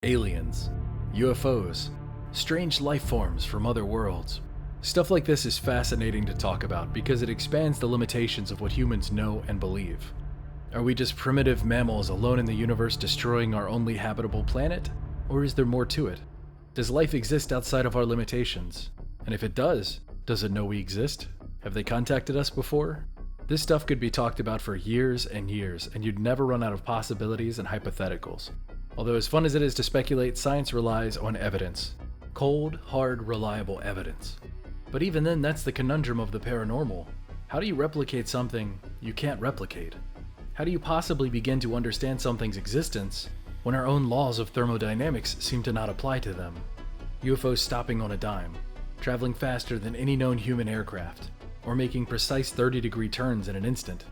Aliens, UFOs, strange life forms from other worlds. Stuff like this is fascinating to talk about because it expands the limitations of what humans know and believe. Are we just primitive mammals alone in the universe destroying our only habitable planet? Or is there more to it? Does life exist outside of our limitations? And if it does it know we exist? Have they contacted us before? This stuff could be talked about for years, and you'd never run out of possibilities and hypotheticals. Although as fun as it is to speculate, science relies on evidence. Cold, hard, reliable evidence. But even then, that's the conundrum of the paranormal. How do you replicate something you can't replicate? How do you possibly begin to understand something's existence when our own laws of thermodynamics seem to not apply to them? UFOs stopping on a dime, traveling faster than any known human aircraft, or making precise 30-degree turns in an instant.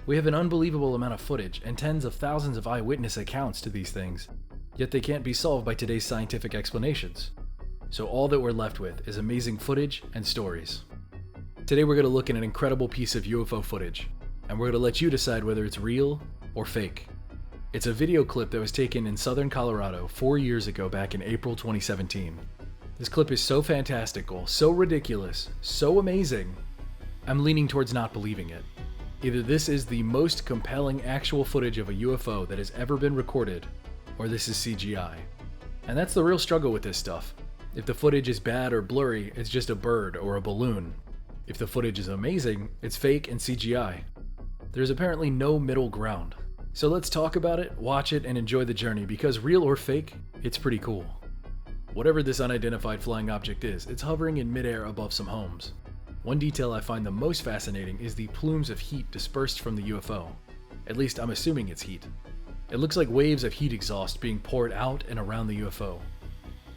We have an unbelievable amount of footage and tens of thousands of eyewitness accounts to these things, yet they can't be solved by today's scientific explanations. So all that we're left with is amazing footage and stories. Today we're going to look at an incredible piece of UFO footage, and we're going to let you decide whether it's real or fake. It's a video clip that was taken in southern Colorado 4 years ago back in April 2017. This clip is so fantastical, so ridiculous, so amazing, I'm leaning towards not believing it. Either this is the most compelling actual footage of a UFO that has ever been recorded, or this is CGI. And that's the real struggle with this stuff. If the footage is bad or blurry, it's just a bird or a balloon. If the footage is amazing, it's fake and CGI. There's apparently no middle ground. So let's talk about it, watch it, and enjoy the journey, because real or fake, it's pretty cool. Whatever this unidentified flying object is, it's hovering in midair above some homes. One detail I find the most fascinating is the plumes of heat dispersed from the UFO. At least I'm assuming it's heat. It looks like waves of heat exhaust being poured out and around the UFO.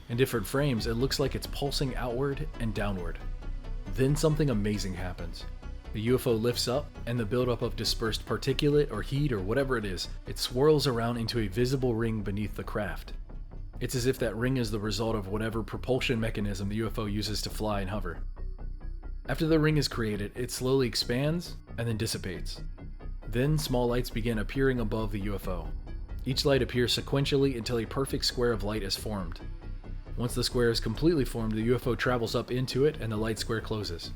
In different frames, it looks like it's pulsing outward and downward. Then something amazing happens. The UFO lifts up, and the buildup of dispersed particulate or heat or whatever it is, it swirls around into a visible ring beneath the craft. It's as if that ring is the result of whatever propulsion mechanism the UFO uses to fly and hover. After the ring is created, it slowly expands and then dissipates. Then small lights begin appearing above the UFO. Each light appears sequentially until a perfect square of light is formed. Once the square is completely formed, the UFO travels up into it and the light square closes.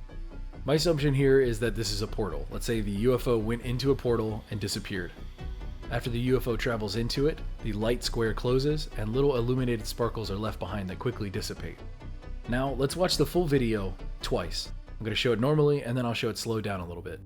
My assumption here is that this is a portal. Let's say the UFO went into a portal and disappeared. After the UFO travels into it, the light square closes and little illuminated sparkles are left behind that quickly dissipate. Now let's watch the full video twice. I'm going to show it normally, and then I'll show it slowed down a little bit.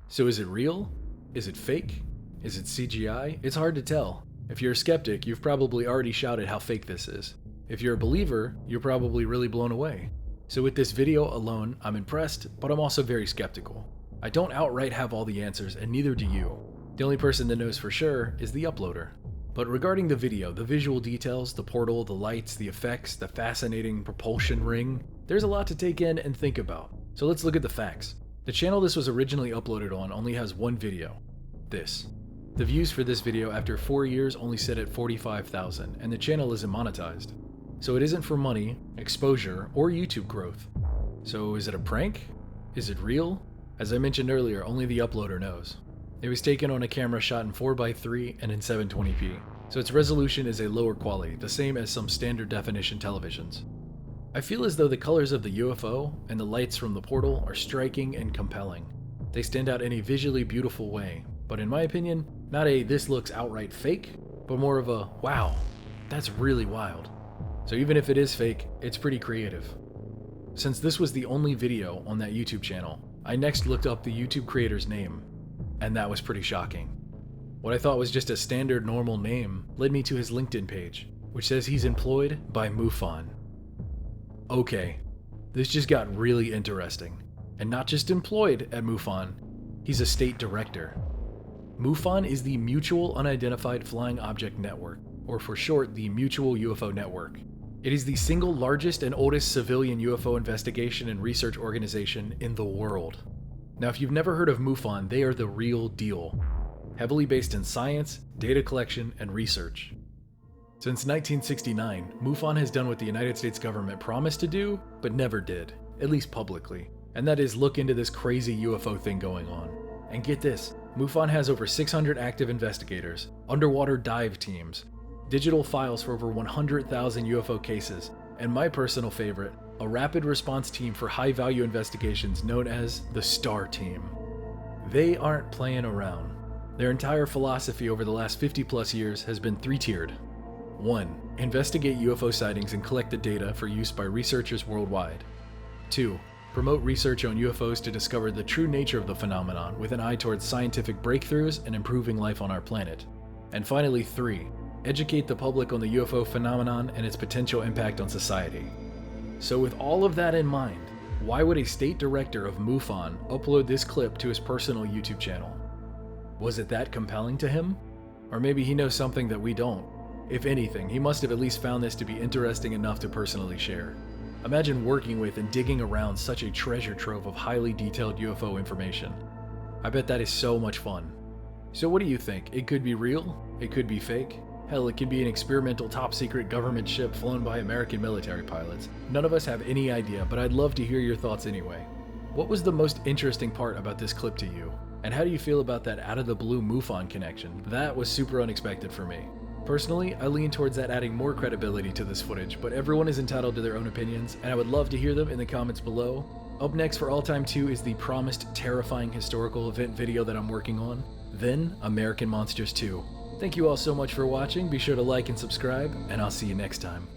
So is it real? Is it fake? Is it CGI? It's hard to tell. If you're a skeptic, you've probably already shouted how fake this is. If you're a believer, you're probably really blown away. So with this video alone, I'm impressed, but I'm also very skeptical. I don't outright have all the answers, and neither do you. The only person that knows for sure is the uploader. But regarding the video, the visual details, the portal, the lights, the effects, the fascinating propulsion ring, there's a lot to take in and think about. So let's look at the facts. The channel this was originally uploaded on only has one video. This. The views for this video after 4 years only sit at 45,000, and the channel isn't monetized. So it isn't for money, exposure, or YouTube growth. So is it a prank? Is it real? As I mentioned earlier, only the uploader knows. It was taken on a camera shot in 4:3 and in 720p, so its resolution is a lower quality, the same as some standard definition televisions. I feel as though the colors of the UFO and the lights from the portal are striking and compelling. They stand out in a visually beautiful way, but in my opinion, not a "this looks outright fake," but more of a "wow, that's really wild." So even if it is fake, it's pretty creative. Since this was the only video on that YouTube channel, I next looked up the YouTube creator's name, and that was pretty shocking. What I thought was just a standard normal name led me to his LinkedIn page, which says he's employed by MUFON. Okay, this just got really interesting. And not just employed at MUFON, he's a state director. MUFON is the Mutual Unidentified Flying Object Network, or for short, the Mutual UFO Network. It is the single largest and oldest civilian UFO investigation and research organization in the world. Now, if you've never heard of MUFON, they are the real deal. Heavily based in science, data collection, and research. Since 1969, MUFON has done what the United States government promised to do, but never did, at least publicly. And that is look into this crazy UFO thing going on. And get this, MUFON has over 600 active investigators, underwater dive teams, digital files for over 100,000 UFO cases, and my personal favorite, a rapid response team for high-value investigations known as the STAR Team. They aren't playing around. Their entire philosophy over the last 50+ years has been three-tiered. 1. Investigate UFO sightings and collect the data for use by researchers worldwide. 2. Promote research on UFOs to discover the true nature of the phenomenon with an eye towards scientific breakthroughs and improving life on our planet. And finally, 3. Educate the public on the UFO phenomenon and its potential impact on society. So with all of that in mind, why would a state director of MUFON upload this clip to his personal YouTube channel? Was it that compelling to him? Or maybe he knows something that we don't. If anything, he must have at least found this to be interesting enough to personally share. Imagine working with and digging around such a treasure trove of highly detailed UFO information. I bet that is so much fun. So what do you think? It could be real? It could be fake? Hell, it could be an experimental top-secret government ship flown by American military pilots. None of us have any idea, but I'd love to hear your thoughts anyway. What was the most interesting part about this clip to you? And how do you feel about that out-of-the-blue MUFON connection? That was super unexpected for me. Personally, I lean towards that adding more credibility to this footage, but everyone is entitled to their own opinions, and I would love to hear them in the comments below. Up next for All Time 2 is the promised terrifying historical event video that I'm working on, then American Monsters 2. Thank you all so much for watching, be sure to like and subscribe, and I'll see you next time.